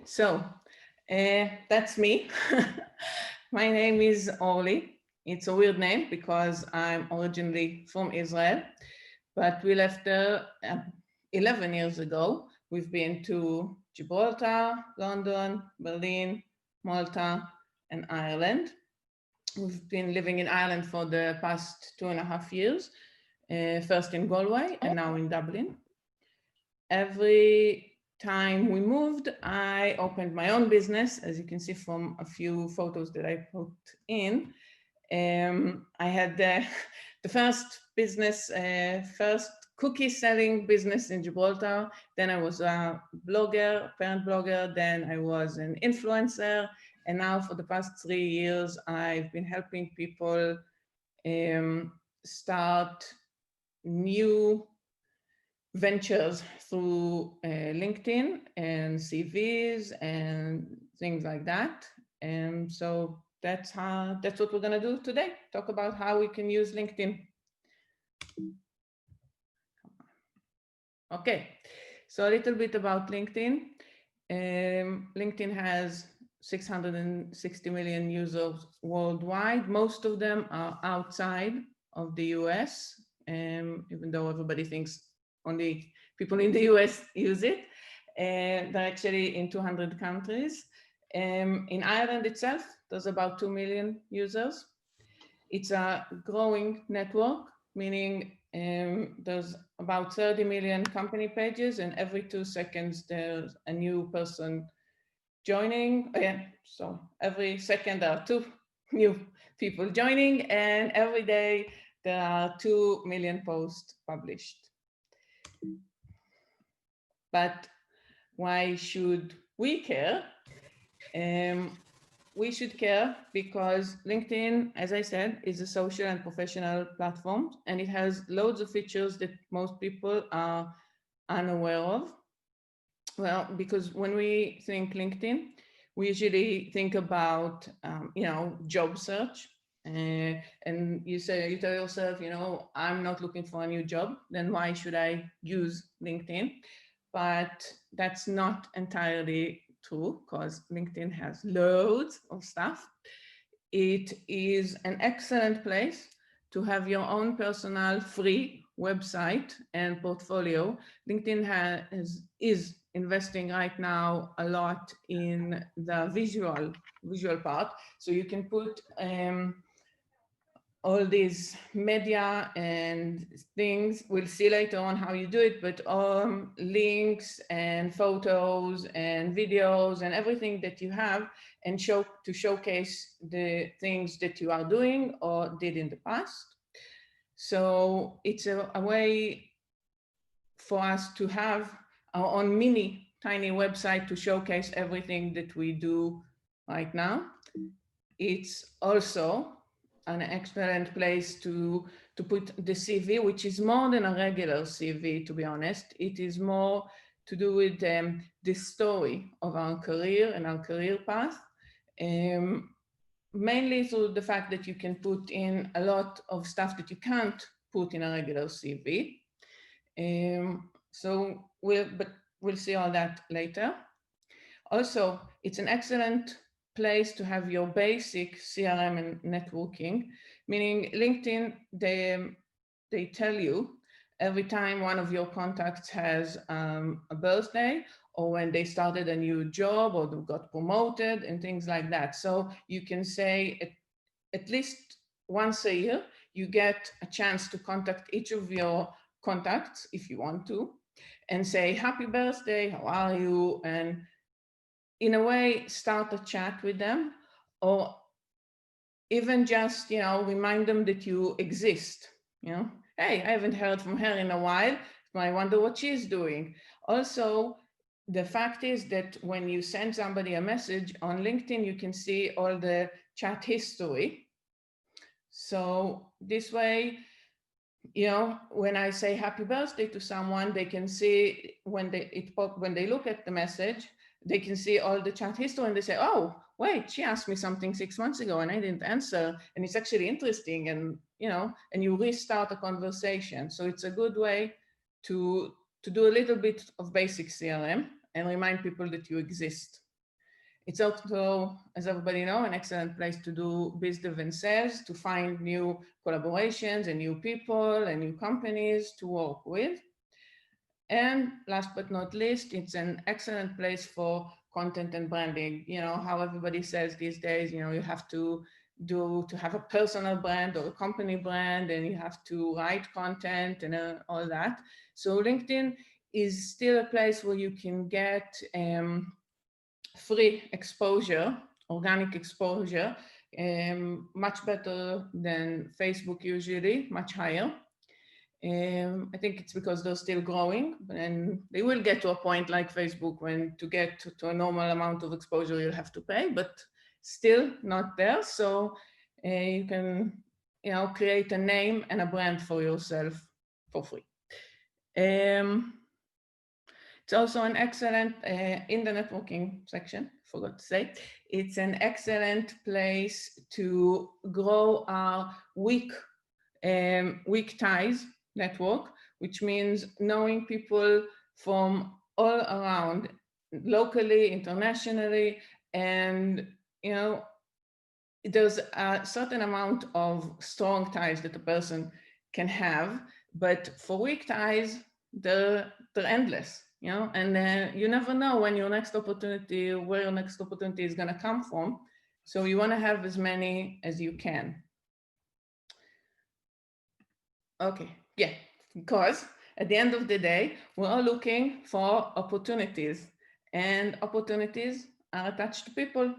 So that's me. My name is Orly. It's a weird name because I'm originally from Israel, but we left there 11 years ago. We've been to Gibraltar, London, Berlin, Malta, and Ireland. We've been living in Ireland for the past 2.5 years, first in Galway and now in Dublin. Every time we moved, I opened my own business, as you can see from a few photos that I put in. I had the first business, first cookie selling business in Gibraltar. Then I was a blogger, parent blogger. Then I was an influencer. And now for the past 3 years, I've been helping people start new ventures through LinkedIn and CVs and things like that. And so that's what we're going to do today. Talk about how we can use LinkedIn. Okay, so a little bit about LinkedIn. LinkedIn has 660 million users worldwide. Most of them are outside of the US, even though everybody thinks only people in the US use it. They're actually in 200 countries. In Ireland itself, there's about 2 million users. It's a growing network, meaning there's about 30 million company pages, and every 2 seconds there's a new person joining. So every second there are 2 new people joining, and every day there are 2 million posts published. But why should we care? We should care because LinkedIn, as I said, is a social and professional platform, and it has loads of features that most people are unaware of. Well, because when we think LinkedIn, we usually think about, job search. And you tell yourself, I'm not looking for a new job, then why should I use LinkedIn? But that's not entirely true because LinkedIn has loads of stuff. It is an excellent place to have your own personal free website and portfolio. LinkedIn is investing right now a lot in the visual part. So you can put all these media and things. We'll see later on how you do it, but links and photos and videos and everything that you have, and showcase the things that you are doing or did in the past. So it's a way for us to have our own tiny website to showcase everything that we do right now. It's also an excellent place to put the CV, which is more than a regular CV, to be honest. It is more to do with the story of our career and our career path, mainly through the fact that you can put in a lot of stuff that you can't put in a regular CV. So we'll see all that later. Also, it's an excellent place to have your basic CRM and networking, meaning LinkedIn, they tell you every time one of your contacts has a birthday, or when they started a new job or they got promoted and things like that. So you can say at least once a year, you get a chance to contact each of your contacts if you want to, and say, happy birthday, how are you? And in a way, start a chat with them, or even just, remind them that you exist. Hey, I haven't heard from her in a while. I wonder what she's doing. Also, the fact is that when you send somebody a message on LinkedIn, you can see all the chat history. So this way, when I say happy birthday to someone, they can see when they look at the message, they can see all the chat history and they say, oh, wait, she asked me something 6 months ago and I didn't answer. And it's actually interesting. And, and you restart a conversation. So it's a good way to do a little bit of basic CRM and remind people that you exist. It's also, as everybody knows, an excellent place to do biz dev and sales, to find new collaborations and new people and new companies to work with. And last but not least, it's an excellent place for content and branding. You know, how everybody says these days, you know, you have to have a personal brand or a company brand, and you have to write content and all that. So LinkedIn is still a place where you can get free exposure, organic exposure, much better than Facebook usually, much higher. I think it's because they're still growing, and they will get to a point like Facebook when to get to a normal amount of exposure you'll have to pay, but still not there. So you can, you know, create a name and a brand for yourself for free. It's also an excellent, in the networking section, forgot to say, it's an excellent place to grow our weak ties network, which means knowing people from all around, locally, internationally, and, you know, there's a certain amount of strong ties that a person can have, but for weak ties, they're endless, you know, and you never know when your next opportunity, where your next opportunity is going to come from. So you want to have as many as you can. Okay, yeah, because at the end of the day, we're all looking for opportunities, and opportunities are attached to people.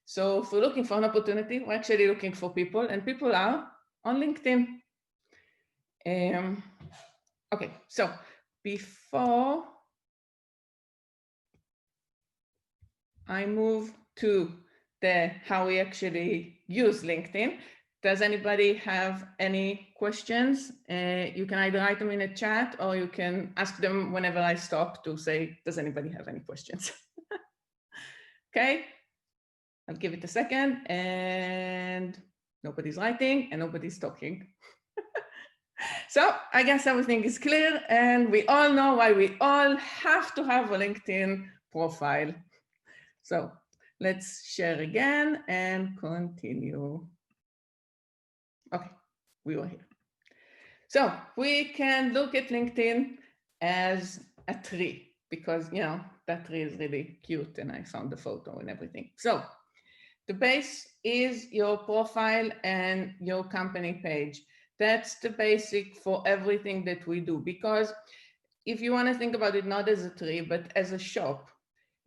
So if we're looking for an opportunity, we're actually looking for people, and people are on LinkedIn. Okay, so before I move to how we actually use LinkedIn, does anybody have any questions? You can either write them in a chat, or you can ask them whenever I stop to say, does anybody have any questions? Okay, I'll give it a second, and nobody's writing and nobody's talking. So I guess everything is clear, and we all know why we all have to have a LinkedIn profile. So let's share again and continue. Okay, we were here. So we can look at LinkedIn as a tree, because, you know, that tree is really cute, and I found the photo and everything. So the base is your profile and your company page. That's the basic for everything that we do, because if you want to think about it not as a tree, but as a shop,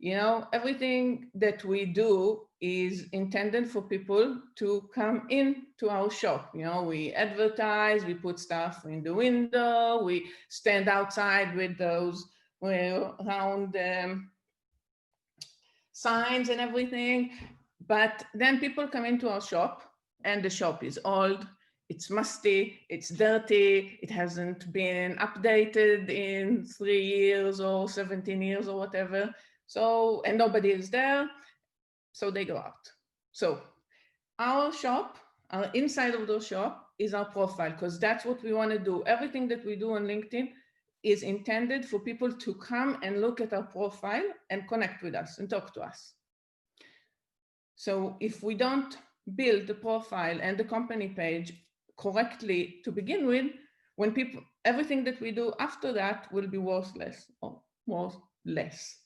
you know, everything that we do is intended for people to come in to our shop. You know, we advertise, we put stuff in the window, we stand outside with those round signs and everything. But then people come into our shop, and the shop is old, it's musty, it's dirty, it hasn't been updated in 3 years or 17 years or whatever. So, and nobody is there, so they go out. So our shop, our inside of the shop is our profile, because that's what we want to do. Everything that we do on LinkedIn is intended for people to come and look at our profile and connect with us and talk to us. So if we don't build the profile and the company page correctly to begin with, when people, everything that we do after that will be worthless or worthless.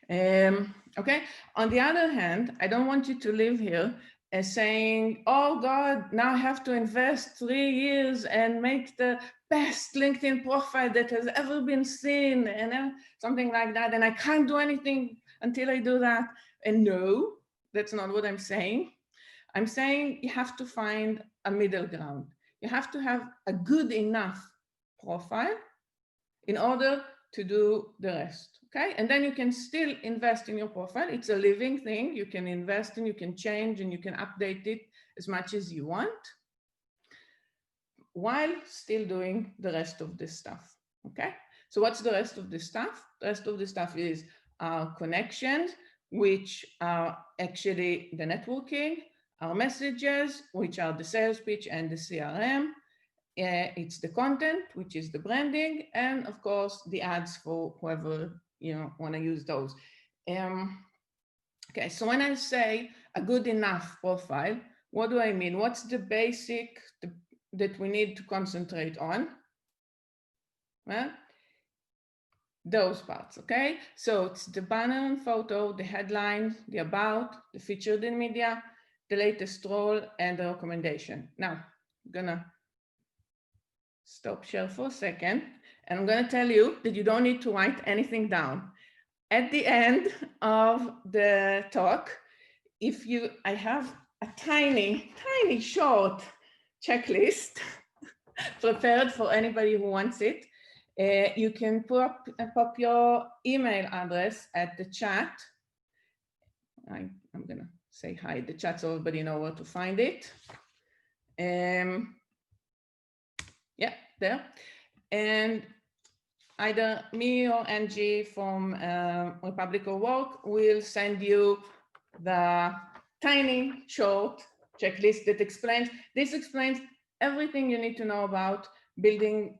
Okay. On the other hand, I don't want you to live here as saying, oh God, now I have to invest 3 years and make the best LinkedIn profile that has ever been seen, and something like that, and I can't do anything until I do that. And no, that's not what I'm saying. I'm saying you have to find a middle ground. You have to have a good enough profile in order to do the rest, okay? And then you can still invest in your profile. It's a living thing. You can invest and you can change and you can update it as much as you want, while still doing the rest of this stuff, okay? So what's the rest of the stuff? The rest of the stuff is our connections, which are actually the networking, our messages, which are the sales pitch and the CRM. It's the content, which is the branding, and of course the ads for whoever, you know, want to use those. Okay, Okay, so when I say a good enough profile, what do I mean? What's the basic that we need to concentrate on? Well, those parts, okay? So it's the banner and photo, the headline, the about, the featured in media, the latest role, and the recommendation. Now, I'm gonna stop share for a second, and I'm gonna tell you that you don't need to write anything down. At the end of the talk, I have a tiny short checklist prepared for anybody who wants it. You can pop your email address at the chat. I'm gonna say hi the chat so everybody know where to find it. Yeah, there. And either me or Angie from Republic of Work will send you the tiny short checklist that explains everything you need to know about building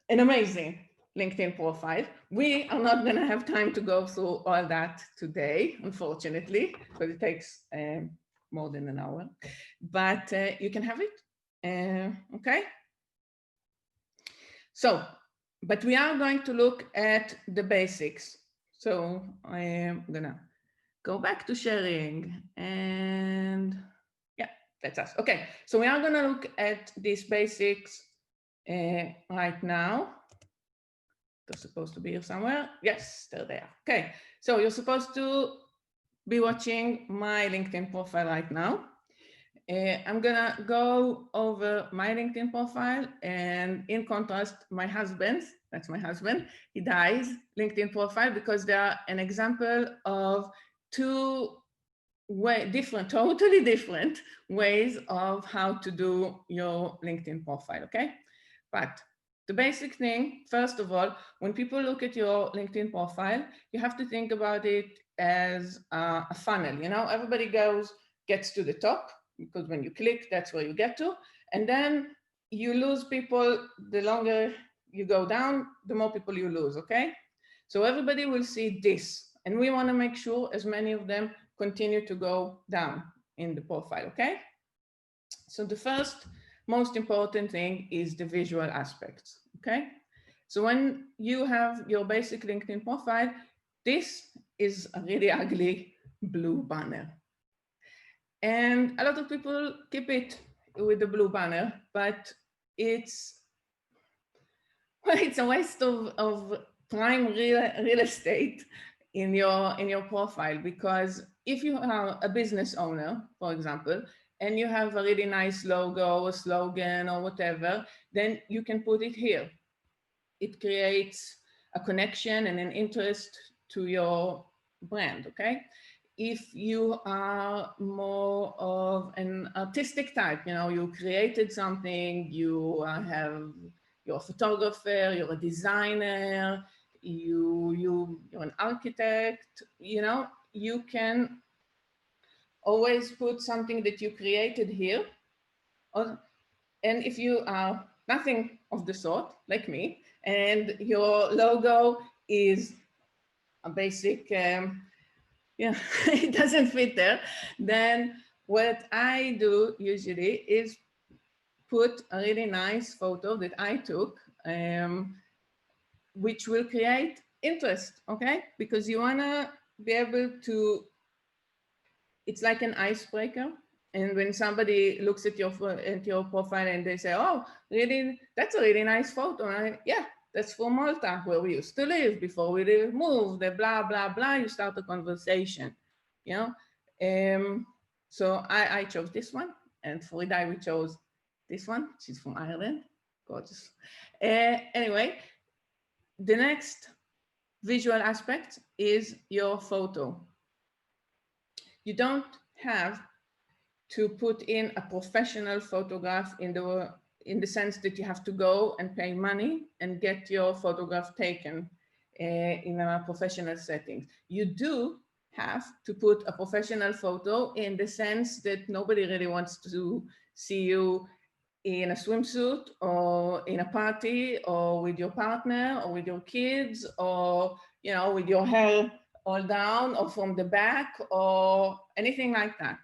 an amazing LinkedIn profile. We are not going to have time to go through all that today, unfortunately, because it takes more than an hour, but you can have it, okay? So, but we are going to look at the basics. So I am gonna go back to sharing and yeah, that's us. Okay, so we are gonna look at these basics right now. They're supposed to be here somewhere. Yes, they're there. Okay, so you're supposed to be watching my LinkedIn profile right now. I'm gonna go over my LinkedIn profile, and in contrast, my husband's, that's my husband, he dies LinkedIn profile, because they are an example of two totally different ways of how to do your LinkedIn profile, okay? But the basic thing, first of all, when people look at your LinkedIn profile, you have to think about it as a funnel. You know, everybody gets to the top, because when you click, that's where you get to. And then you lose people. The longer you go down, the more people you lose, okay? So everybody will see this. And we want to make sure as many of them continue to go down in the profile, okay? So the first most important thing is the visual aspects, okay? So when you have your basic LinkedIn profile, this is a really ugly blue banner. And a lot of people keep it with the blue banner, but it's a waste of prime real estate in your profile, because if you are a business owner, for example, and you have a really nice logo, a slogan, or whatever, then you can put it here. It creates a connection and an interest to your brand, okay? If you are more of an artistic type, you know, you created something, you're a photographer, you're a designer, you're an architect, you know, you can always put something that you created here. And if you are nothing of the sort, like me, and your logo is a basic, it doesn't fit there, then what I do usually is put a really nice photo that I took, which will create interest, okay? Because you wanna be able to, it's like an icebreaker. And when somebody looks at your profile and they say, oh, really, that's a really nice photo. Yeah, that's from Malta, where we used to live before we moved, the blah, blah, blah, you start a conversation, you know? So I chose this one, and for Idai, we chose this one. She's from Ireland, gorgeous. Anyway, the next visual aspect is your photo. You don't have to put in a professional photograph in the sense that you have to go and pay money and get your photograph taken in a professional setting. You do have to put a professional photo in the sense that nobody really wants to see you in a swimsuit or in a party or with your partner or with your kids or, you know, with your hair all down or from the back or anything like that.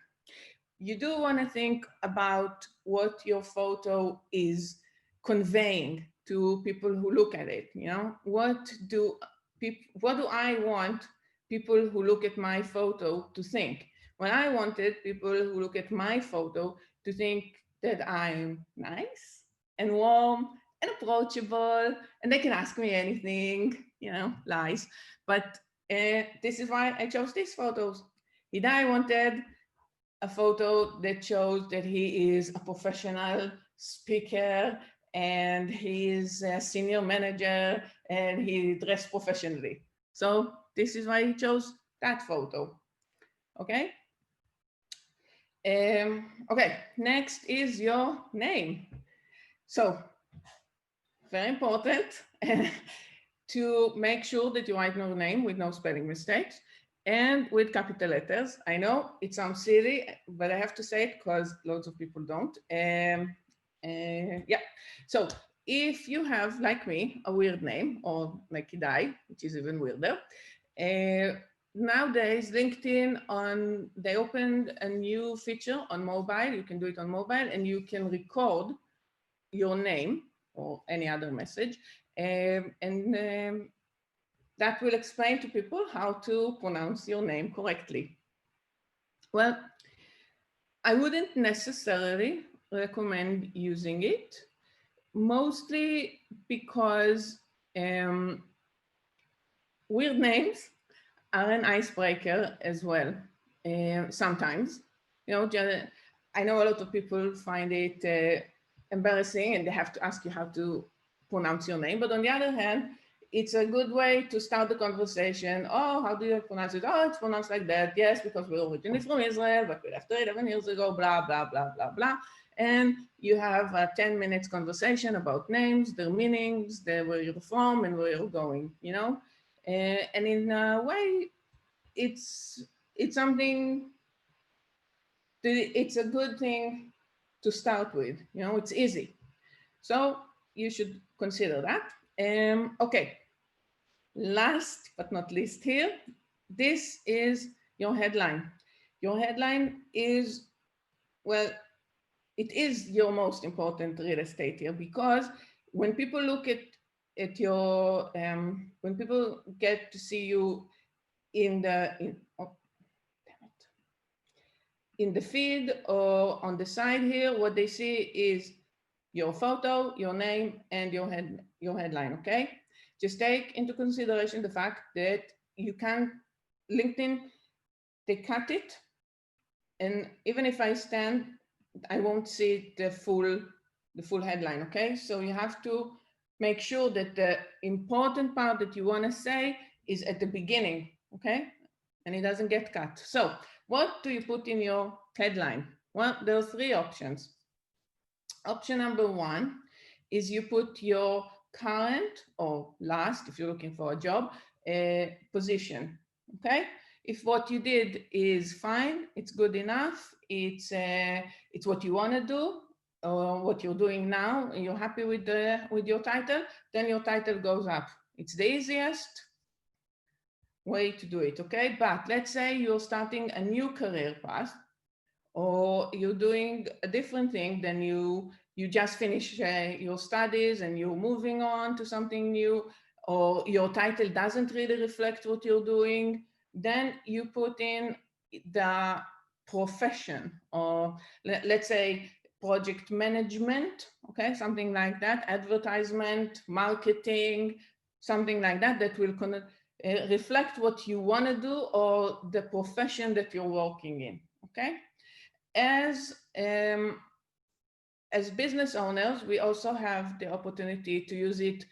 You do want to think about what your photo is conveying to people who look at it. You know, what do I want people who look at my photo to think? When I wanted people who look at my photo to think that I'm nice and warm and approachable, and they can ask me anything, you know, lies. But this is why I chose these photos. Hidai wanted a photo that shows that he is a professional speaker and he is a senior manager and he dressed professionally. So this is why he chose that photo. Okay. Okay, next is your name. So very important to make sure that you write your name with no spelling mistakes and with capital letters. I know it sounds silly, but I have to say it because lots of people don't. Yeah, so if you have, like me, a weird name, or like Hidai, which is even weirder, nowadays LinkedIn, they opened a new feature on mobile. You can do it on mobile and you can record your name or any other message. That will explain to people how to pronounce your name correctly. Well, I wouldn't necessarily recommend using it, mostly because weird names are an icebreaker as well. Sometimes, you know, I know a lot of people find it embarrassing and they have to ask you how to pronounce your name. But on the other hand, it's a good way to start the conversation. Oh, how do you pronounce it? Oh, it's pronounced like that. Yes, because we're originally from Israel, but we left there 11 years ago, blah, blah, blah, blah, blah. And you have a 10 minutes conversation about names, their meanings, where you're from and where you're going, you know? And in a way, it's something, it's a good thing to start with, you know, it's easy. So you should consider that. Okay, last but not least here, this is your headline. Your headline is, well, it is your most important real estate here, because when people look at your, when people get to see you in the feed or on the side here, what they see is your photo, your name, and your headline, okay? Just take into consideration the fact that you can't, LinkedIn, they cut it, and even if I stand, I won't see the full headline, okay? So you have to make sure that the important part that you want to say is at the beginning, okay? And it doesn't get cut. So what do you put in your headline? Well, there are three options. Option number one is you put your current or last, if you're looking for a job, position, okay? If what you did is fine, it's good enough, it's what you want to do, or what you're doing now, and you're happy with your title, then your title goes up. It's the easiest way to do it, okay? But let's say you're starting a new career path, or you're doing a different thing, then you just finished your studies and you're moving on to something new, or your title doesn't really reflect what you're doing, then you put in the profession, or let's say project management, okay, something like that, advertisement, marketing, something like that, that will reflect what you want to do or the profession that you're working in, okay? As business owners, we also have the opportunity to use it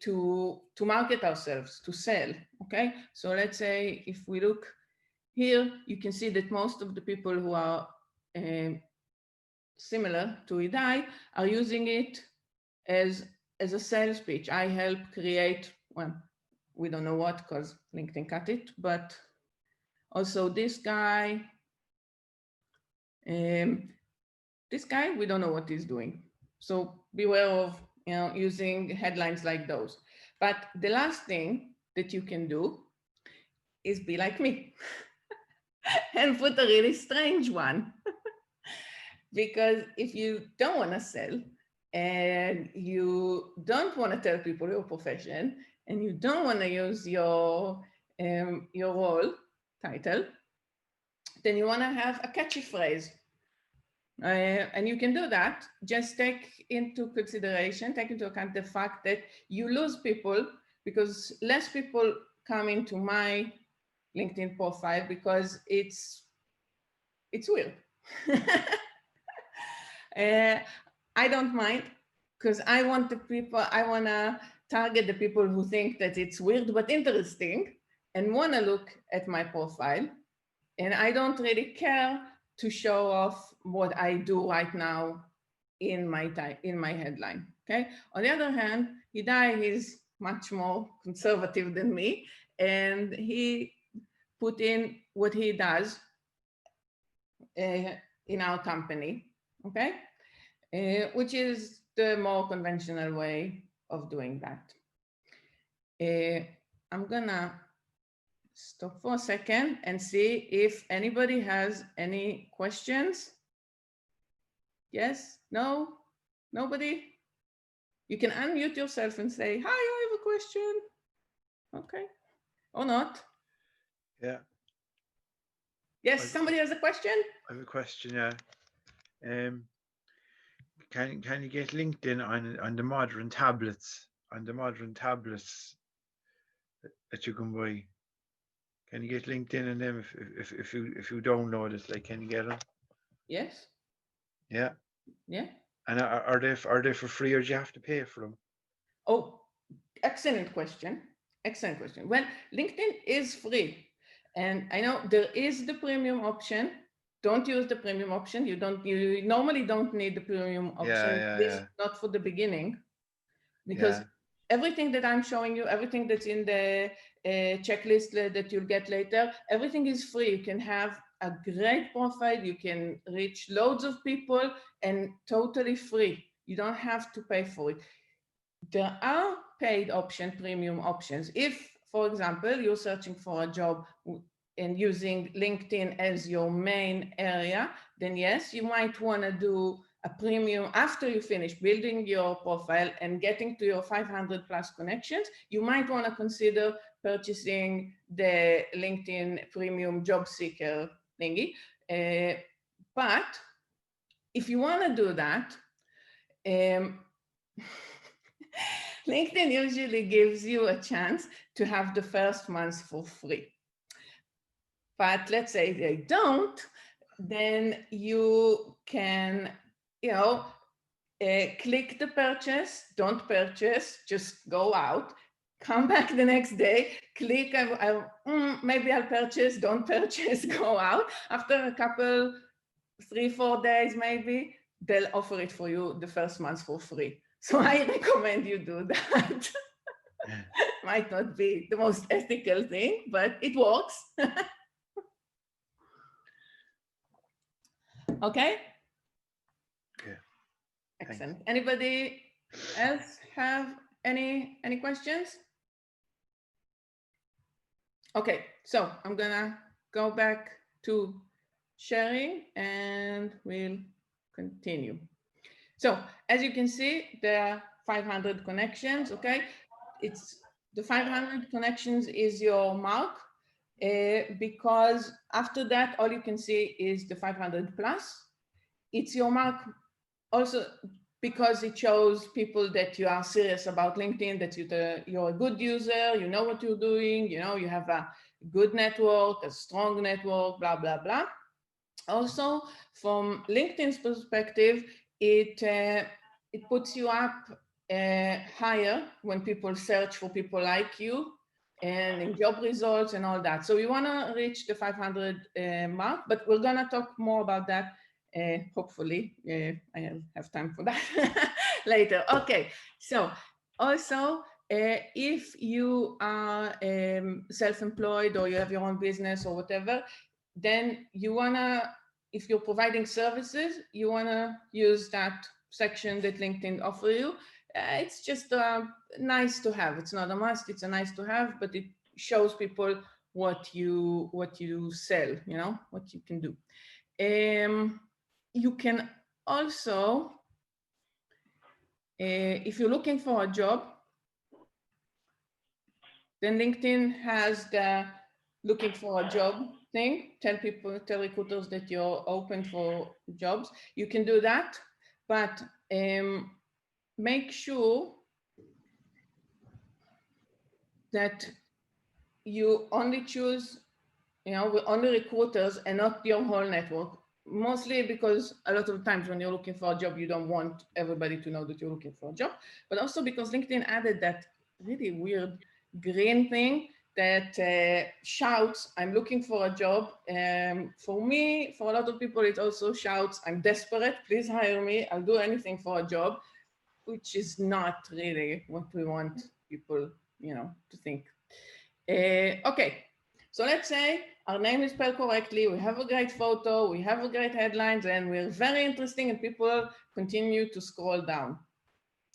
to market ourselves, to sell, okay? So let's say if we look here, you can see that most of the people who are similar to Hidai are using it as a sales pitch. I help create, well, we don't know what because LinkedIn cut it, but also this guy, we don't know what he's doing. So beware of, you know, using headlines like those. But the last thing that you can do is be like me and put a really strange one. Because if you don't want to sell and you don't want to tell people your profession and you don't want to use your role title, then you want to have a catchy phrase. And you can do that. Just take into account the fact that you lose people because less people come into my LinkedIn profile because it's weird. I don't mind because I want to target the people who think that it's weird but interesting and want to look at my profile. And I don't really care to show off what I do right now in my headline. Okay. On the other hand, Hidai is much more conservative than me, and he put in what he does in our company. Okay. Which is the more conventional way of doing that. I'm gonna stop for a second and see if anybody has any questions. Yes? No? Nobody? You can unmute yourself and say, hi, I have a question. Okay. Or not. Yeah. Yes, somebody has a question? I have a question, yeah. Can you get LinkedIn on the modern tablets? On the modern tablets that you can buy? Can you get LinkedIn on them if you download it? Like, can you get them? Yes. Yeah. Yeah. And are they for free or do you have to pay for them? Oh, excellent question. Excellent question. Well, LinkedIn is free. And I know there is the premium option. Don't use the premium option. You normally don't need the premium option, at least not for the beginning. Because everything that I'm showing you, everything that's in the checklist that you'll get later, everything is free. You can have a great profile. You can reach loads of people and totally free. You don't have to pay for it. There are paid premium options. If, for example, you're searching for a job and using LinkedIn as your main area, then yes, you might want to do a premium after you finish building your profile and getting to your 500 plus connections. You might want to consider purchasing the LinkedIn premium job seeker thingy. But if you want to do that, LinkedIn usually gives you a chance to have the first month for free. But let's say they don't, then you can, click the purchase, don't purchase, just go out, come back the next day, click, maybe I'll purchase, don't purchase, go out. After a couple, 3-4 days maybe, they'll offer it for you the first month for free. So I recommend you do that. Might not be the most ethical thing, but it works. Okay? Okay. Excellent. Thanks. Anybody else have any questions? Okay, so I'm gonna go back to sharing and we'll continue. So as you can see, there are 500 connections, okay? It's the 500 connections is your mark because after that, all you can see is the 500 plus. It's your mark also because it shows people that you are serious about LinkedIn, that you're a good user, you know what you're doing, you have a good network, a strong network, blah, blah, blah. Also, from LinkedIn's perspective, it puts you up higher when people search for people like you and in job results and all that. So we want to reach the 500 mark, but we're going to talk more about that. Hopefully, I have time for that later. Okay, so also, if you are self-employed or you have your own business or whatever, then you wanna, if you're providing services, you wanna use that section that LinkedIn offer you. It's just nice to have. It's not a must, it's a nice to have, but it shows people what you sell, you know, what you can do. You can also, if you're looking for a job, then LinkedIn has the looking for a job thing. Tell recruiters that you're open for jobs. You can do that, but make sure that you only choose, you know, only recruiters and not your whole network. Mostly because a lot of times when you're looking for a job, you don't want everybody to know that you're looking for a job, but also because LinkedIn added that really weird green thing that shouts, I'm looking for a job. For me, for a lot of people, it also shouts, I'm desperate, please hire me, I'll do anything for a job, which is not really what we want people, you know, to think. Okay, so let's say our name is spelled correctly, we have a great photo, we have a great headlines, and we're very interesting, and people continue to scroll down.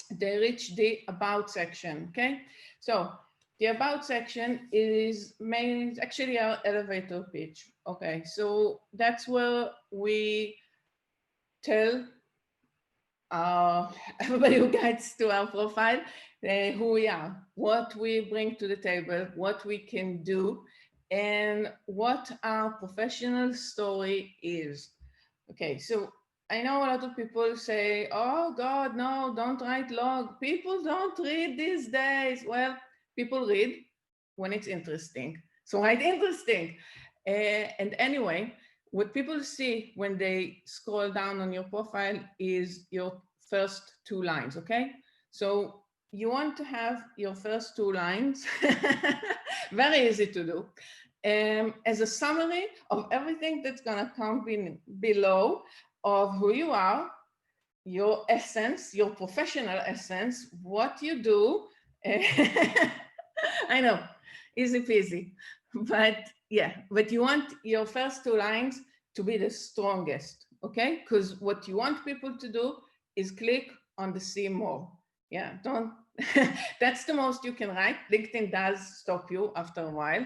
They reach the About section, okay? So the About section is actually our elevator pitch, okay? So that's where we tell everybody who gets to our profile who we are, what we bring to the table, what we can do, and what our professional story is. Okay, so I know a lot of people say, oh God, no, don't write log. People don't read these days. Well, people read when it's interesting. So write interesting. And anyway, what people see when they scroll down on your profile is your first 2 lines, okay? So you want to have your first 2 lines, very easy to do, as a summary of everything that's gonna come below of who you are, your essence, your professional essence, what you do. I know, easy peasy, but yeah, but you want your first 2 lines to be the strongest, okay? Because what you want people to do is click on the see more. Yeah, don't, that's the most you can write. LinkedIn does stop you after a while.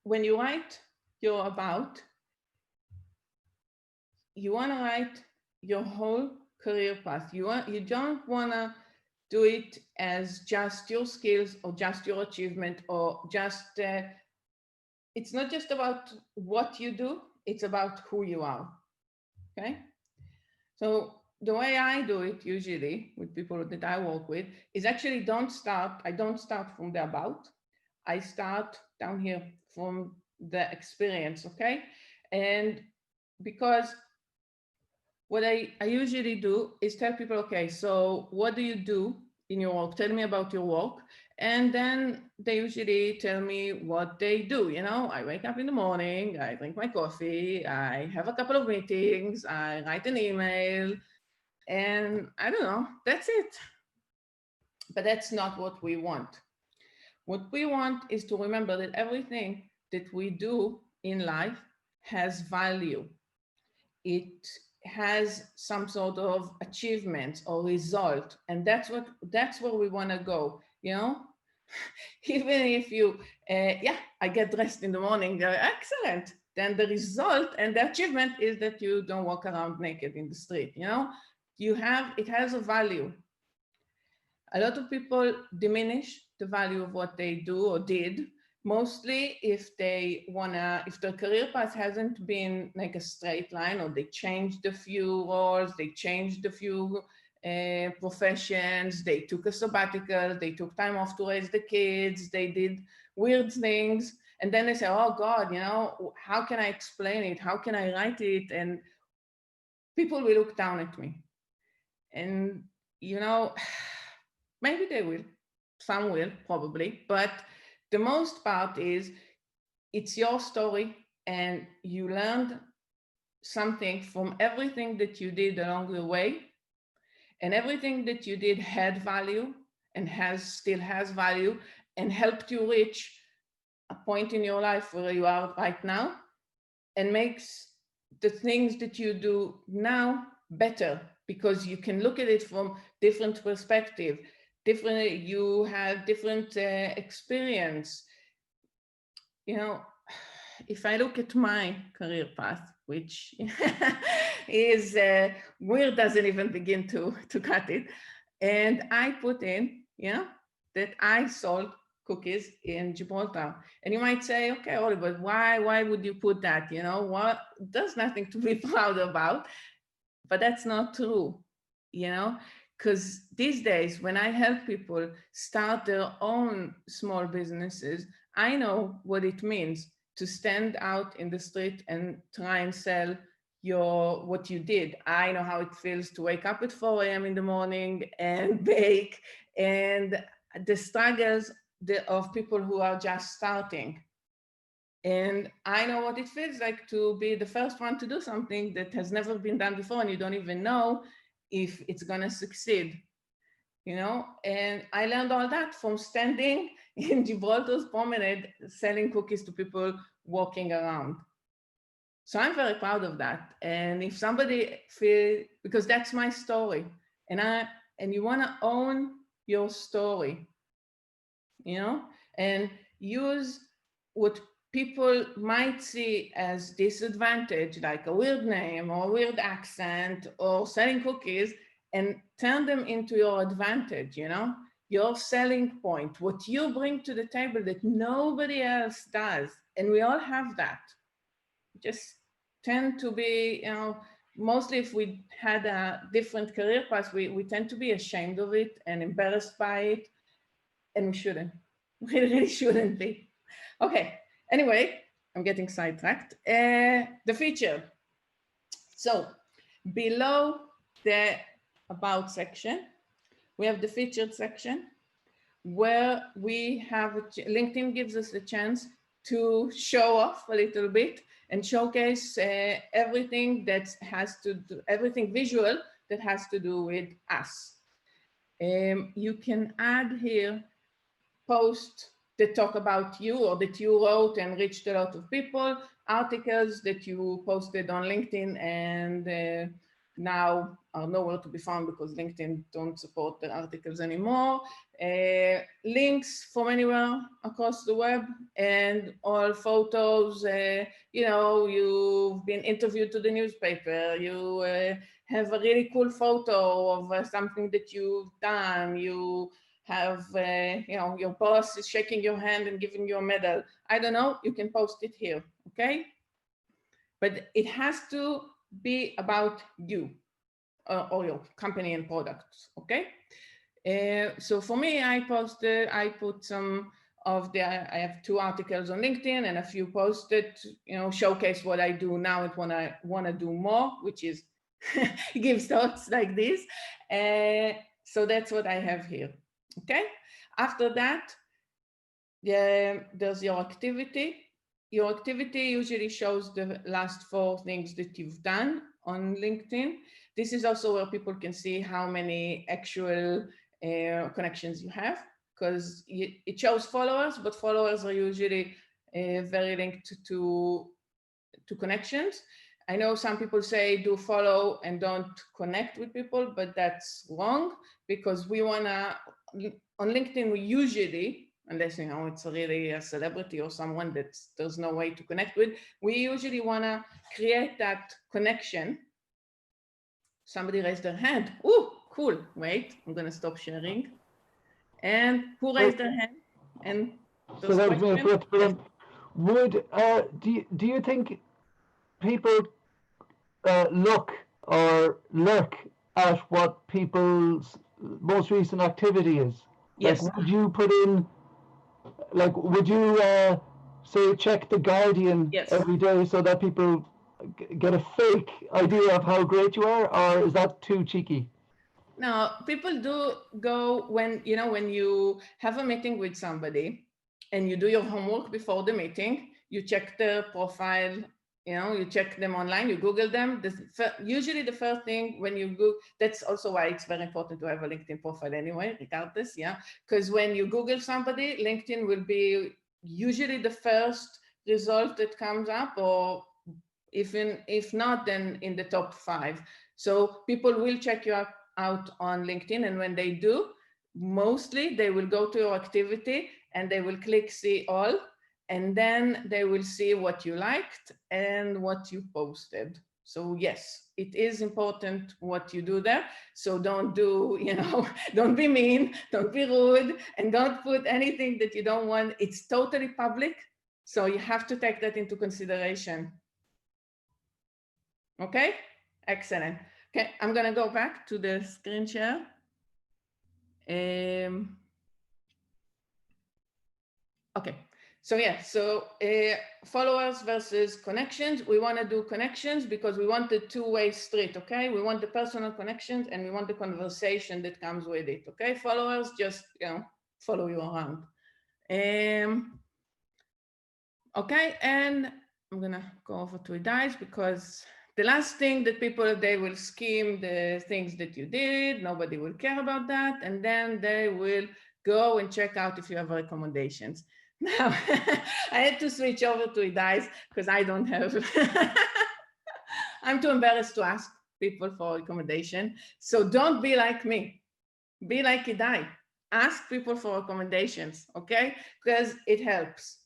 When you write your about, you want to write your whole career path. You don't want to do it as just your skills or just your achievement or just, it's not just about what you do, it's about who you are, okay? So the way I do it usually with people that I work with is actually I don't start from the about, I start down here from the experience, okay? And because what I usually do is tell people, okay, so what do you do in your work? Tell me about your work. And then they usually tell me what they do. You know, I wake up in the morning, I drink my coffee, I have a couple of meetings, I write an email, and I don't know, that's it. But that's not what we want. What we want is to remember that everything that we do in life has value. It has some sort of achievement or result, and that's where we want to go, you know. Even if you yeah, I get dressed in the morning, excellent, then the result and the achievement is that you don't walk around naked in the street, you know. It has a value. A lot of people diminish the value of what they do or did, mostly if their career path hasn't been like a straight line, or they changed a few roles, they changed a few professions, they took a sabbatical, they took time off to raise the kids, they did weird things, and then they say, oh God, you know, how can I explain it? How can I write it? And people will look down at me. And, you know, maybe they will, some will probably, but the most part is it's your story and you learned something from everything that you did along the way, and everything that you did had value and still has value and helped you reach a point in your life where you are right now, and makes the things that you do now better because you can look at it from different perspective. different, you have different experience. You know, if I look at my career path, which is where doesn't even begin to cut it, and I put in, that I sold cookies in Gibraltar. And you might say, okay, Oliver, why would you put that? What, there's nothing to be proud about. But that's not true, because these days when I help people start their own small businesses, I know what it means to stand out in the street and try and sell what you did. I know how it feels to wake up at 4 a.m. in the morning and bake, and the struggles of people who are just starting. And I know what it feels like to be the first one to do something that has never been done before, and you don't even know if it's going to succeed, And I learned all that from standing in Gibraltar's promenade, selling cookies to people walking around. So I'm very proud of that. And if somebody feels, because that's my story, and you want to own your story, and use what people might see as disadvantage, like a weird name or a weird accent or selling cookies, and turn them into your advantage, your selling point, what you bring to the table that nobody else does. And we all have that. Just tend to be, mostly if we had a different career path, we tend to be ashamed of it and embarrassed by it, and we shouldn't. We really shouldn't be. Okay, anyway, I'm getting sidetracked. The feature. So below the About section, we have the featured section where we have, LinkedIn gives us the chance to show off a little bit and showcase everything that has to do, everything visual that has to do with us. You can add here posts that talk about you or that you wrote and reached a lot of people, articles that you posted on LinkedIn and now are nowhere to be found because LinkedIn don't support the articles anymore, links from anywhere across the web, and all photos, you've been interviewed to the newspaper, you have a really cool photo of something that you've done, you have, your boss is shaking your hand and giving you a medal. I don't know, you can post it here, okay? But it has to be about you or your company and products, okay? So for me, I put some of I have 2 articles on LinkedIn and a few posted, showcase what I do now and what I want to do more, which is give thoughts like this. So that's what I have here. Okay, after that, there's your activity. Your activity usually shows the last 4 things that you've done on LinkedIn. This is also where people can see how many actual connections you have, because it shows followers, but followers are usually very linked to connections. I know some people say do follow and don't connect with people, but that's wrong, because we want to, on LinkedIn, we usually, unless it's really a celebrity or someone that there's no way to connect with, we usually want to create that connection. Somebody raised their hand. Oh, cool. Wait, I'm going to stop sharing. And who raised their hand? And so that was me. Yes. Would do you think people look or lurk at what people's most recent activity is? Yes. Like, would you put in, like, would you say check the Guardian every day so that people get a fake idea of how great you are, or is that too cheeky? No, people do go when you have a meeting with somebody and you do your homework before the meeting, you check their profile, you check them online, you Google them. Usually the first thing when you Google, that's also why it's very important to have a LinkedIn profile anyway, regardless, because when you Google somebody, LinkedIn will be usually the first result that comes up, or if not, then in the top 5. So people will check you out on LinkedIn, and when they do, mostly they will go to your activity and they will click see all, and then they will see what you liked and what you posted. So yes, it is important what you do there. So don't do, don't be mean, don't be rude, and don't put anything that you don't want. It's totally public. So you have to take that into consideration. Okay, excellent. Okay, I'm gonna go back to the screen share. Okay, so yeah, so followers versus connections. We want to do connections because we want the two-way street, okay? We want the personal connections and we want the conversation that comes with it, okay? Followers just, follow you around. Okay, and I'm gonna go over to dice because the last thing that people, they will skim the things that you did, nobody will care about that, and then they will go and check out if you have recommendations. Now, I had to switch over to dice because I don't have, I'm too embarrassed to ask people for recommendation. So don't be like me, be like Idai. Ask people for recommendations, okay? Because it helps.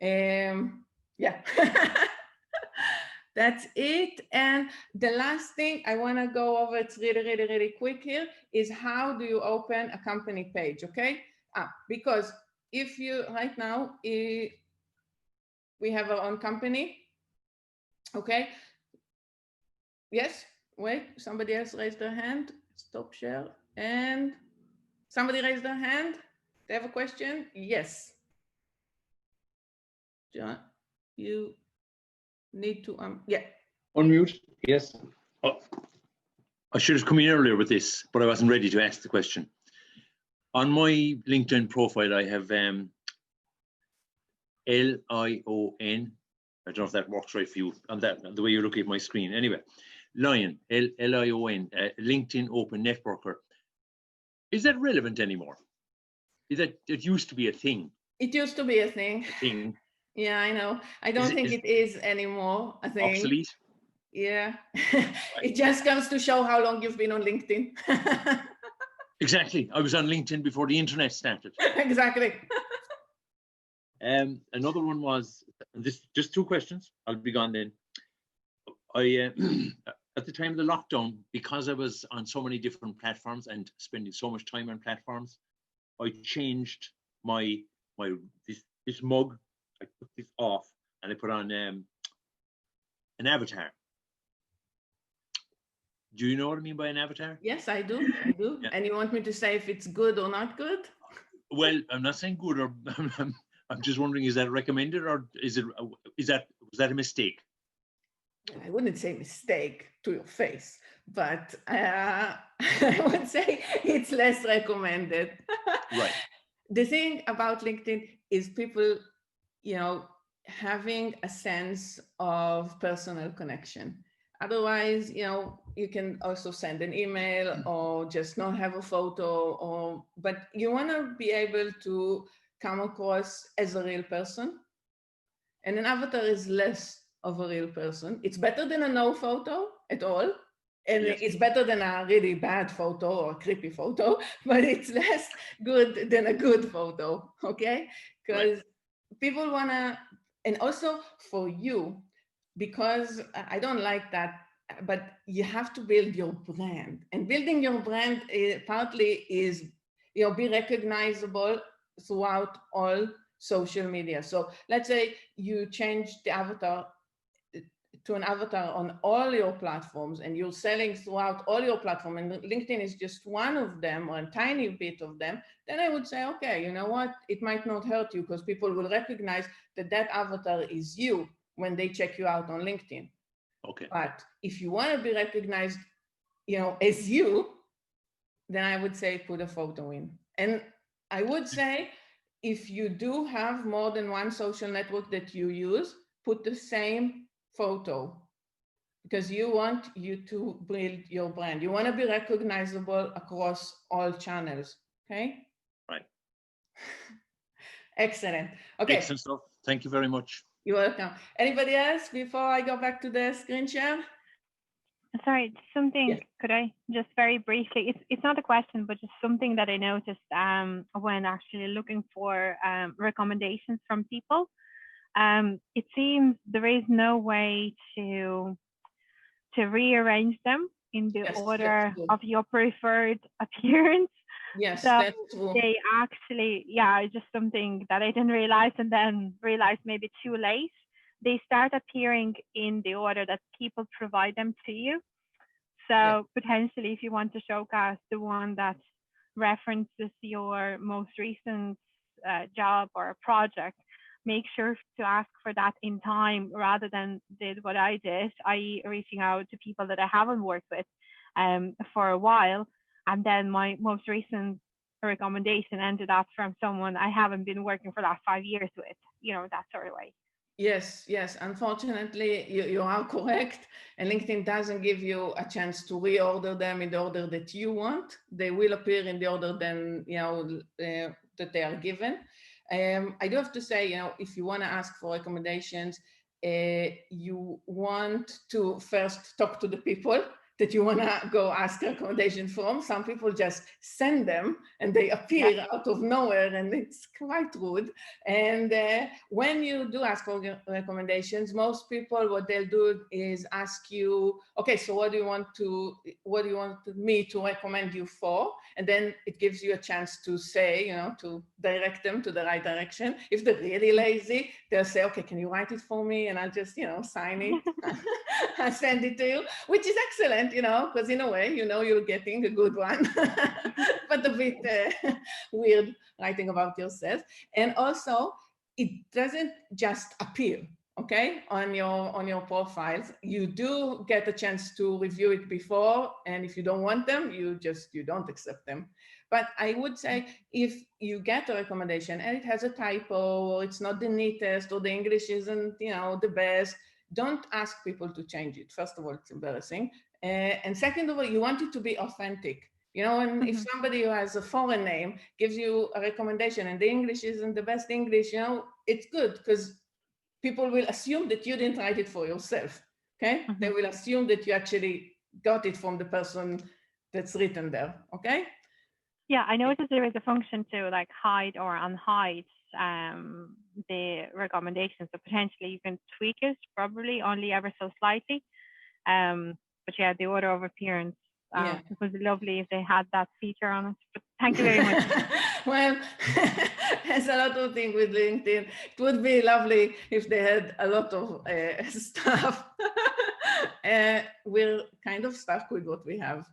Yeah, that's it. And the last thing I want to go over, it's really quick here, is how do you open a company page, okay? Because if you, right now, we have our own company, okay? Yes, wait, somebody else raised their hand. Stop share. And somebody raised their hand. They have a question? Yes. John, you need to, yeah. Unmute, yes. Oh, I should have come in earlier with this, but I wasn't ready to ask the question. On my LinkedIn profile, I have L-I-O-N. I don't know if that works right for you on that, the way you look at my screen. Anyway, Lion, L-I-O-N, LinkedIn Open Networker. Is that relevant anymore? Is that, it used to be a thing? It used to be a thing. Yeah, I know. I don't think it is anymore, I think. Obsolete? Yeah. It just comes to show how long you've been on LinkedIn. Exactly. I was on LinkedIn before the internet started. Exactly. Another one was, this, just two questions. I'll be gone then. I at the time of the lockdown, because I was on so many different platforms and spending so much time on platforms, I changed my this mug. I took this off and I put on an avatar. Do you know what I mean by an avatar? Yes, I do. Yeah. And you want me to say if it's good or not good? Well, I'm not saying good, or I'm just wondering, is that recommended, or was that a mistake? I wouldn't say mistake to your face, but I would say it's less recommended. Right. The thing about LinkedIn is people, having a sense of personal connection. Otherwise, you can also send an email or just not have a photo, but you want to be able to come across as a real person. And an avatar is less of a real person. It's better than a no photo at all. And yes, it's better than a really bad photo or a creepy photo, but it's less good than a good photo, okay? Because people want to, and also for you, because I don't like that, but you have to build your brand. And building your brand partly is, be recognizable throughout all social media. So let's say you change the avatar to an avatar on all your platforms and you're selling throughout all your platforms, and LinkedIn is just one of them or a tiny bit of them, then I would say, okay, you know what? It might not hurt you because people will recognize that that avatar is you when they check you out on LinkedIn. Okay. But if you want to be recognized, as you, then I would say put a photo in. And I would say if you do have more than one social network that you use, put the same photo, because you want you to build your brand. You want to be recognizable across all channels, okay? Right. Excellent. Okay. Excellent stuff. Thank you very much. You're welcome. Anybody else before I go back to the screen share? Sorry, something, Yes. could I just very briefly, it's not a question, but just something that I noticed when actually looking for recommendations from people. It seems there is no way to rearrange them in the Yes, order that's true. of your preferred appearance. Yes, So that's true. they actually, yeah, it's just something that I didn't realize and then realized maybe too late. They start appearing in the order that people provide them to you. So Yeah. potentially, if you want to showcase the one that references your most recent job or project, make sure to ask for that in time rather than did what I did, i.e. reaching out to people that I haven't worked with for a while. And then my most recent recommendation ended up from someone I haven't been working for the last 5 years with, you know, that sort of way. Yes, yes. Unfortunately, you are correct. And LinkedIn doesn't give you a chance to reorder them in the order that you want. They will appear in the order then, that they are given. I do have to say, if you want to ask for recommendations, you want to first talk to the people that you want to go ask recommendation from. Some people just send them and they appear out of nowhere, and it's quite rude. And when you do ask for recommendations, most people, what they'll do is ask you, okay, so what do you want me to recommend you for? And then it gives you a chance to say, to direct them to the right direction. If they're really lazy, they'll say, okay, can you write it for me? And I'll just, sign it and send it to you, which is excellent, because in a way, you're getting a good one, but a bit weird writing about yourself. And also, it doesn't just appear, okay, on your profiles. You do get a chance to review it before, and if you don't want them, you don't accept them. But I would say if you get a recommendation and it has a typo, or it's not the neatest, or the English isn't, the best, don't ask people to change it. First of all, it's embarrassing. And second of all, you want it to be authentic. And if somebody who has a foreign name gives you a recommendation and the English isn't the best English, it's good, because people will assume that you didn't write it for yourself, okay? They will assume that you actually got it from the person that's written there, okay? Yeah, I noticed there is a function to like hide or unhide the recommendations. So potentially you can tweak it, probably only ever so slightly. But yeah, the order of appearance, it would be lovely if they had that feature on it. But thank you very much. Well, there's a lot of things with LinkedIn. It would be lovely if they had a lot of stuff. We're kind of stuck with what we have,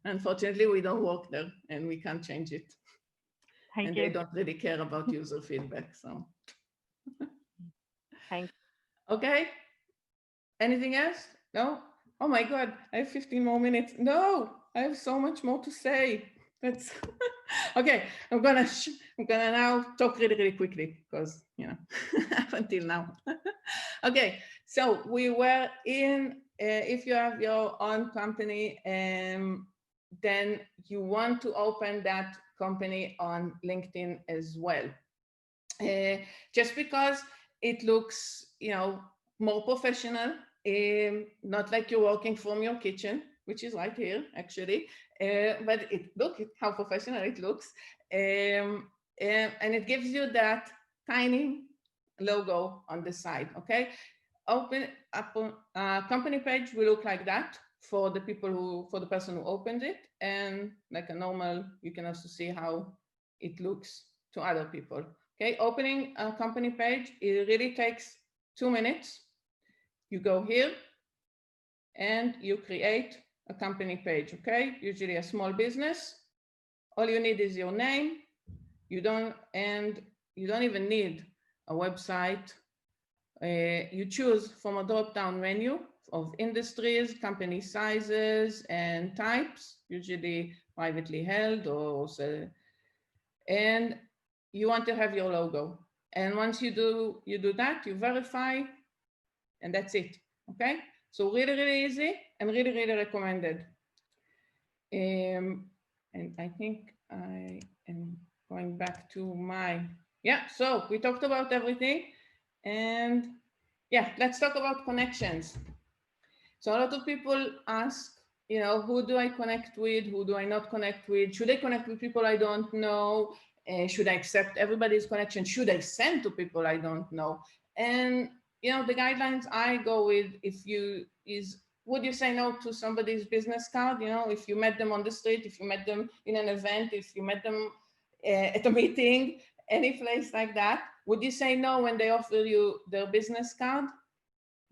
Unfortunately, we don't work there and we can't change it. Thank you. They don't really care about user feedback, so. Thanks. Okay. Anything else? No? Oh my God, I have 15 more minutes. No, I have so much more to say. That's okay. I'm gonna now talk really, really quickly because up until now. Okay, so we were in. If you have your own company, then you want to open that company on LinkedIn as well. Just because it looks, more professional, not like you're working from your kitchen, which is right here, actually. But look at how professional it looks. And it gives you that tiny logo on the side, okay? Open up a company page will look like that for the person who opened it. And like a normal, you can also see how it looks to other people. Okay, opening a company page, it really takes 2 minutes. You go here and you create a company page, okay? Usually a small business. All you need is your name. You don't even need a website. You choose from a drop-down menu of industries, company sizes, and types, usually privately held or also, and you want to have your logo. And once you do that, you verify, and that's it, okay? So really, really easy and really, really recommended. And I think I am going back to so we talked about everything. And yeah, let's talk about connections. So a lot of people ask, who do I connect with? Who do I not connect with? Should I connect with people I don't know? Should I accept everybody's connection? Should I send to people I don't know? And, the guidelines I go with, would you say no to somebody's business card? If you met them on the street, if you met them in an event, if you met them at a meeting, any place like that, would you say no when they offer you their business card?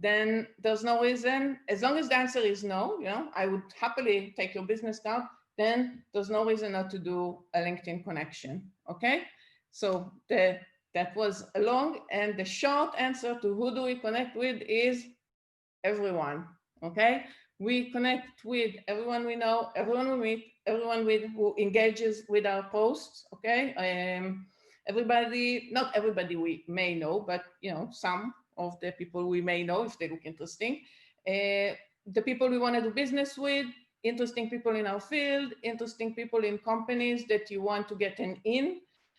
Then there's no reason, as long as the answer is no, I would happily take your business card, then there's no reason not to do a LinkedIn connection, okay? So that was a long, and the short answer to who do we connect with is everyone, okay? We connect with everyone we know, everyone we meet, everyone who engages with our posts, okay? Not everybody we may know, but some of the people we may know if they look interesting. The people we want to do business with, interesting people in our field, interesting people in companies that you want to get an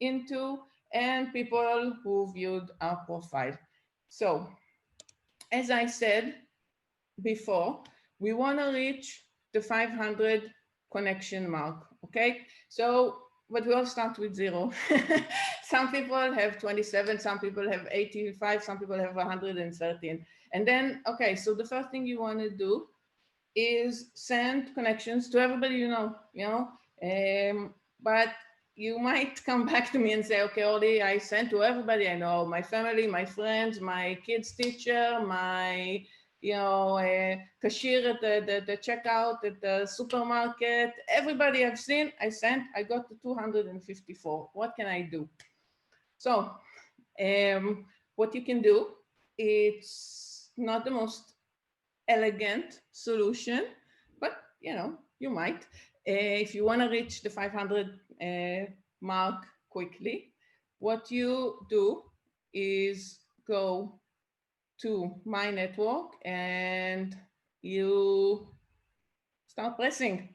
into, and people who viewed our profile. So, as I said before, we want to reach the 500 connection mark, okay? So, but we all start with 0. Some people have 27, some people have 85, some people have 113. And then, okay, so the first thing you want to do is send connections to everybody you know, but you might come back to me and say, okay, Oli, I sent to everybody I know, my family, my friends, my kids' teacher, my cashier at the checkout at the supermarket, everybody I've seen, I sent, I got to 254. What can I do? So what you can do, it's not the most elegant solution, but you might. If you want to reach the 500 mark quickly, what you do is go to my network and you start pressing,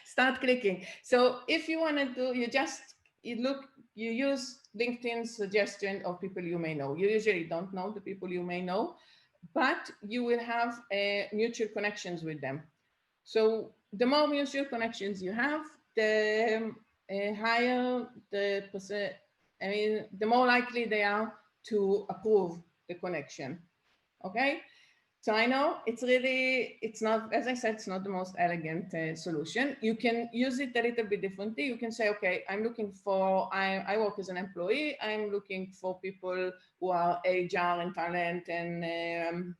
start clicking. So if you want to do, you use LinkedIn suggestion of people you may know. You usually don't know the people you may know, but you will have mutual connections with them. So the more mutual connections you have, the higher the percent, the more likely they are to approve the connection, okay? So I know it's not, as I said, it's not the most elegant solution. You can use it a little bit differently. You can say, okay, I'm looking for, I work as an employee. I'm looking for people who are HR and talent and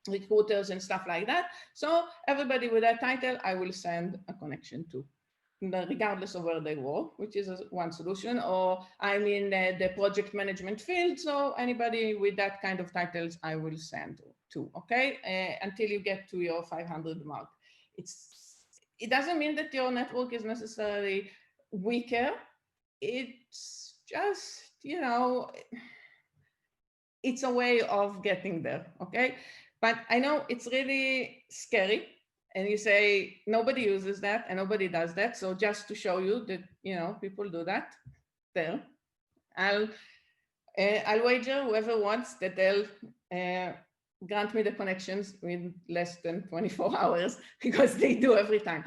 recruiters and stuff like that. So everybody with that title, I will send a connection to, regardless of where they work, which is one solution. Or I'm in the project management field, so anybody with that kind of titles, I will send to, okay? Until you get to your 500 mark. It doesn't mean that your network is necessarily weaker. It's just, it's a way of getting there, okay? But I know it's really scary. And you say, nobody uses that and nobody does that. So just to show you that, people do that there. I'll wager whoever wants that they'll grant me the connections with less than 24 hours because they do every time.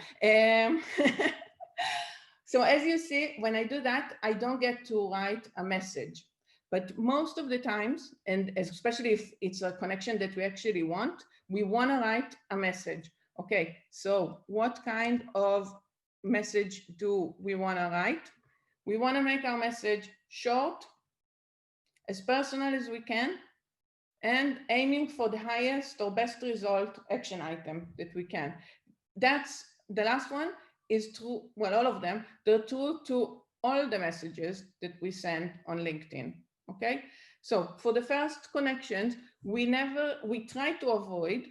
So as you see, when I do that, I don't get to write a message. But most of the times, and especially if it's a connection that we actually want, we want to write a message. Okay, so what kind of message do we want to write? We want to make our message short, as personal as we can, and aiming for the highest or best result action item that we can. That's the last one is true, well, all of them, they're true to all the messages that we send on LinkedIn, okay? So for the first connections, we try to avoid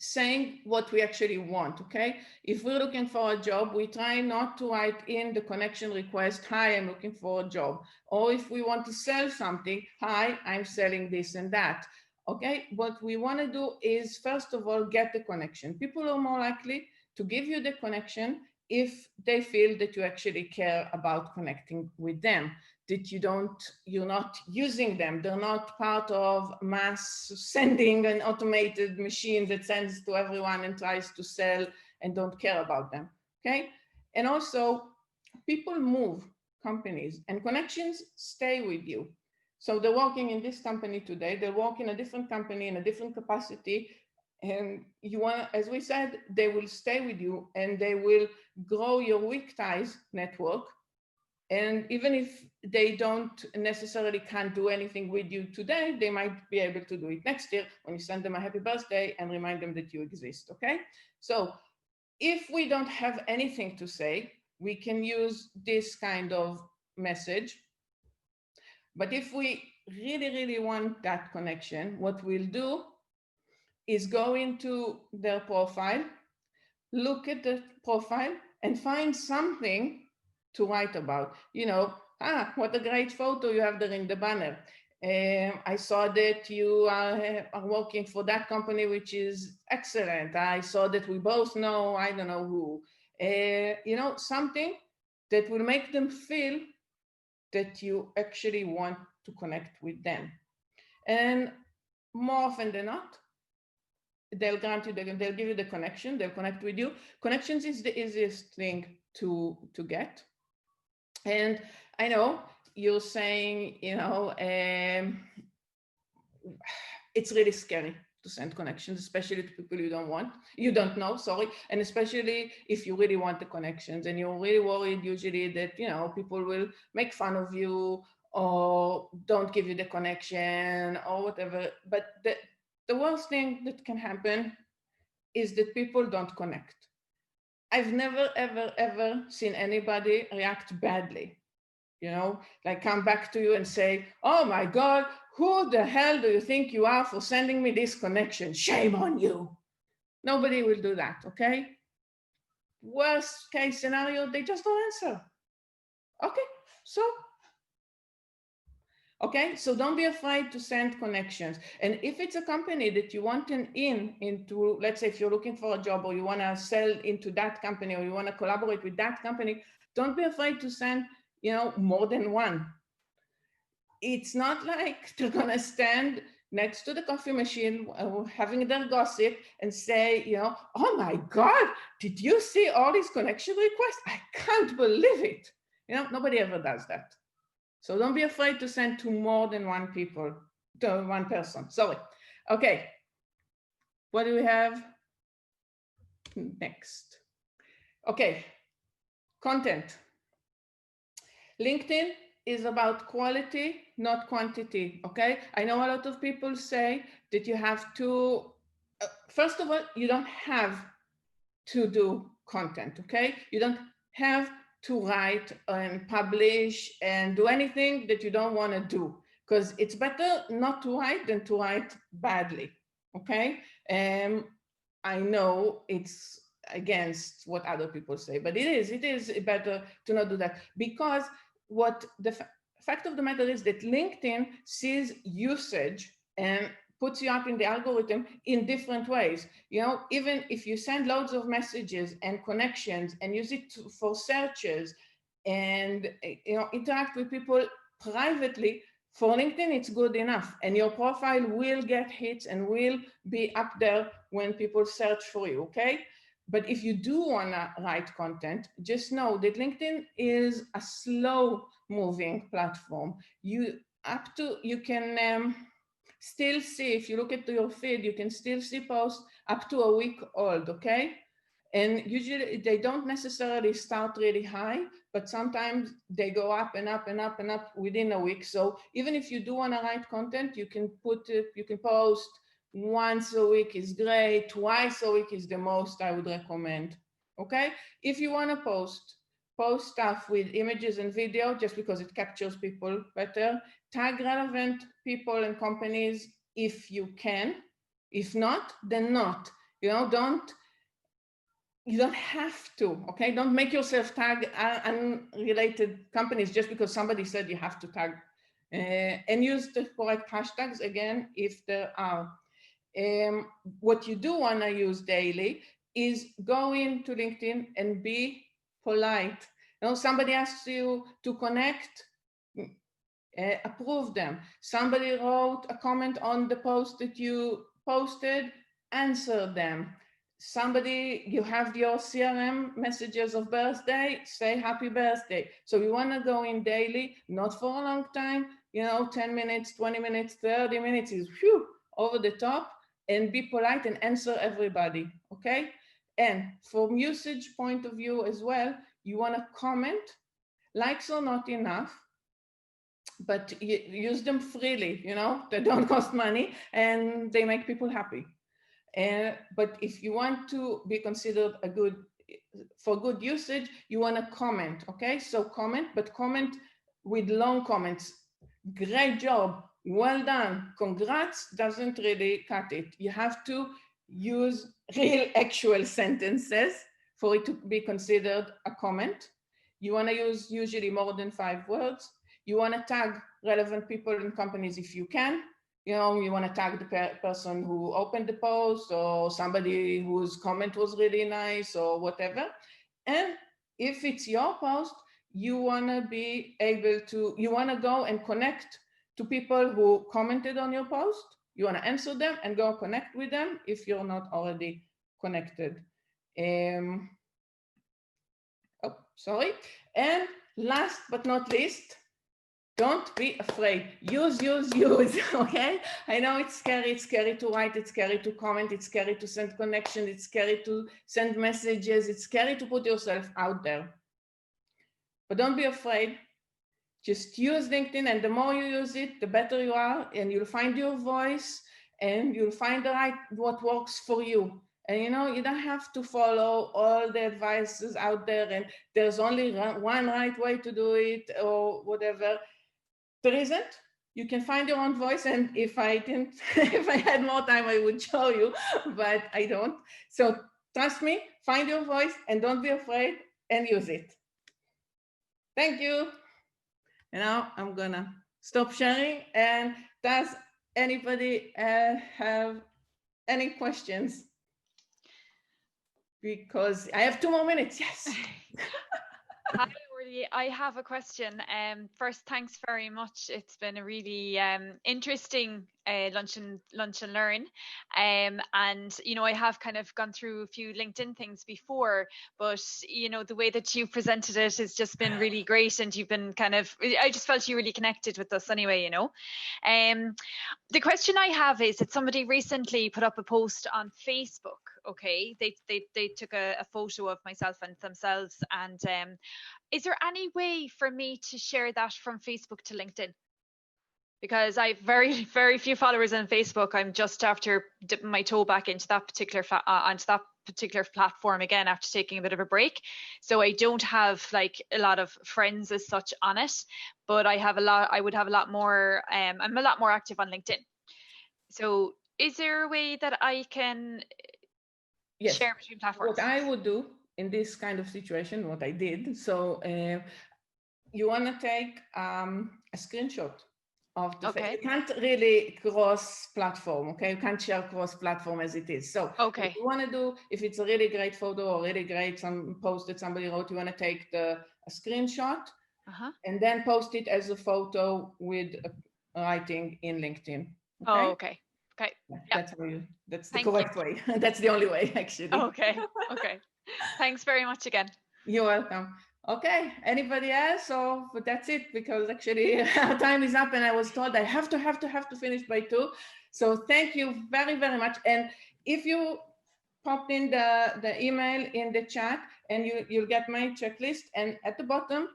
saying what we actually want, okay? If we're looking for a job, we try not to write in the connection request, hi, I'm looking for a job. Or if we want to sell something, hi, I'm selling this and that, okay? What we want to do is, first of all, get the connection. People are more likely to give you the connection if they feel that you actually care about connecting with them. that you're not using them. They're not part of mass sending an automated machine that sends to everyone and tries to sell and don't care about them, okay? And also, people move companies and connections stay with you. So they're working in this company today, they'll work in a different company in a different capacity, and you want, as we said, they will stay with you and they will grow your weak ties network. And even if they don't necessarily can't do anything with you today, they might be able to do it next year when you send them a happy birthday and remind them that you exist, okay? So if we don't have anything to say, we can use this kind of message. But if we really, really want that connection, what we'll do is go into their profile, look at the profile and find something to write about. You know, what a great photo you have there in the banner. I saw that you are working for that company, which is excellent. I saw that we both know, I don't know who. You know, something that will make them feel that you actually want to connect with them. And more often than not, they'll grant you, they'll give you the connection, they'll connect with you. Connections is the easiest thing to get. And I know you're saying, you know, it's really scary to send connections, especially to people you don't know, sorry. And especially if you really want the connections and you're really worried usually that, you know, people will make fun of you or don't give you the connection or whatever. But the worst thing that can happen is that people don't connect. I've never, ever, ever seen anybody react badly. You know, like come back to you and say, oh my God, who the hell do you think you are for sending me this connection? Shame on you. Nobody will do that, okay? Worst case scenario, they just don't answer. Okay, so don't be afraid to send connections. And if it's a company that you want into, let's say if you're looking for a job or you want to sell into that company or you want to collaborate with that company, don't be afraid to send, you know, more than one. It's not like they're gonna stand next to the coffee machine having their gossip and say, you know, oh my God, did you see all these connection requests? I can't believe it. You know, nobody ever does that. So don't be afraid to send to more than one person, sorry. Okay, what do we have next? Okay, content. LinkedIn is about quality, not quantity, okay? I know a lot of people say that you have to, first of all, you don't have to do content, okay? You don't have to write and publish and do anything that you don't want to do, because it's better not to write than to write badly, okay? I know it's against what other people say, but it is better to not do that, because what the fact of the matter is that LinkedIn sees usage and puts you up in the algorithm in different ways. You know, even if you send loads of messages and connections and use it for searches and, you know, interact with people privately, for LinkedIn, it's good enough. And your profile will get hits and will be up there when people search for you, okay? But if you do want to write content, just know that LinkedIn is a slow moving platform. You can still see, if you look at your feed, you can still see posts up to a week old, okay? And usually they don't necessarily start really high, but sometimes they go up and up and up and up within a week. So even if you do want to write content, you can post once a week is great, twice a week is the most I would recommend, okay? If you want to post stuff with images and video, just because it captures people better. Tag relevant people and companies if you can. If not, then not. You know, you don't have to, okay? Don't make yourself tag unrelated companies just because somebody said you have to tag. And use the correct hashtags again, if there are. What you do want to use daily is go into LinkedIn and be polite. You know, somebody asks you to connect, approve them. Somebody wrote a comment on the post that you posted, answer them. Somebody, you have your CRM messages of birthday, say happy birthday. So we want to go in daily, not for a long time, 10 minutes, 20 minutes, 30 minutes is over the top, and be polite and answer everybody, okay? And from usage point of view as well, you want to comment. Likes are not enough, but use them freely, they don't cost money and they make people happy. But if you want to be considered for good usage, you want to comment, okay? So comment, but comment with long comments. Great job, well done, congrats, doesn't really cut it. You have to use real actual sentences for it to be considered a comment. You want to use usually more than 5 words. You want to tag relevant people and companies if you can. You want to tag the person who opened the post or somebody whose comment was really nice or whatever. And if it's your post, you want to be able to, you want to go and connect to people who commented on your post. You want to answer them and go connect with them if you're not already connected. And last but not least, don't be afraid. Use, okay? I know it's scary to write, it's scary to comment, it's scary to send connection, it's scary to send messages, it's scary to put yourself out there. But don't be afraid. Just use LinkedIn, and the more you use it, the better you are, and you'll find your voice, and you'll find what works for you. And you don't have to follow all the advices out there, and there's only one right way to do it or whatever. There isn't. You can find your own voice, and if I had more time, I would show you, but I don't. So trust me, find your voice and don't be afraid and use it. Thank you. And now I'm gonna stop sharing. And does anybody have any questions? Because I have 2 more minutes. Yes. Hi, Orly. I have a question. First, thanks very much. It's been a really interesting lunch and learn. And I have kind of gone through a few LinkedIn things before, but the way that you presented it has just been really great, and you've been I just felt you really connected with us anyway. The question I have is that somebody recently put up a post on Facebook. Okay, they took a photo of myself and themselves, and is there any way for me to share that from Facebook to LinkedIn? Because I have very, very few followers on Facebook. I'm just after dipping my toe back into that particular platform again after taking a bit of a break. So I don't have like a lot of friends as such on it, but I would have a lot more. I'm a lot more active on LinkedIn. So is there a way that I can share between platforms? What I would do in this kind of situation, what I did, so you want to take a screenshot of the face. You can't really cross-platform, okay? You can't share cross-platform as it is. So what you want to do, if it's a really great photo or really great some post that somebody wrote, you want to take a screenshot and then post it as a photo with writing in LinkedIn. Okay? Okay. That's the correct way. That's the only way, actually. Okay. Thanks very much again. You're welcome. Okay, anybody else? But that's it, because actually our time is up and I was told I have to finish by 2. So thank you very, very much. And if you popped in the email in the chat, and you'll get my checklist, and at the bottom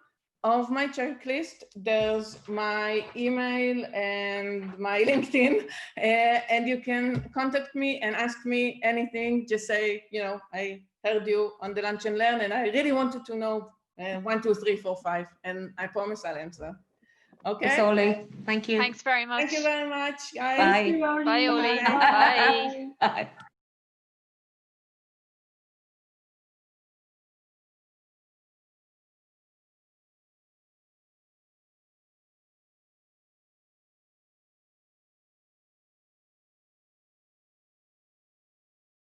of my checklist, there's my email and my LinkedIn, and you can contact me and ask me anything. Just say, I heard you on the Lunch and Learn, and I really wanted to know 1, 2, 3, 4, 5, and I promise I'll answer. Okay. Thanks, Oli. Thank you. Thanks very much. Thank you very much, guys. Bye. Bye, Oli. Bye. Bye.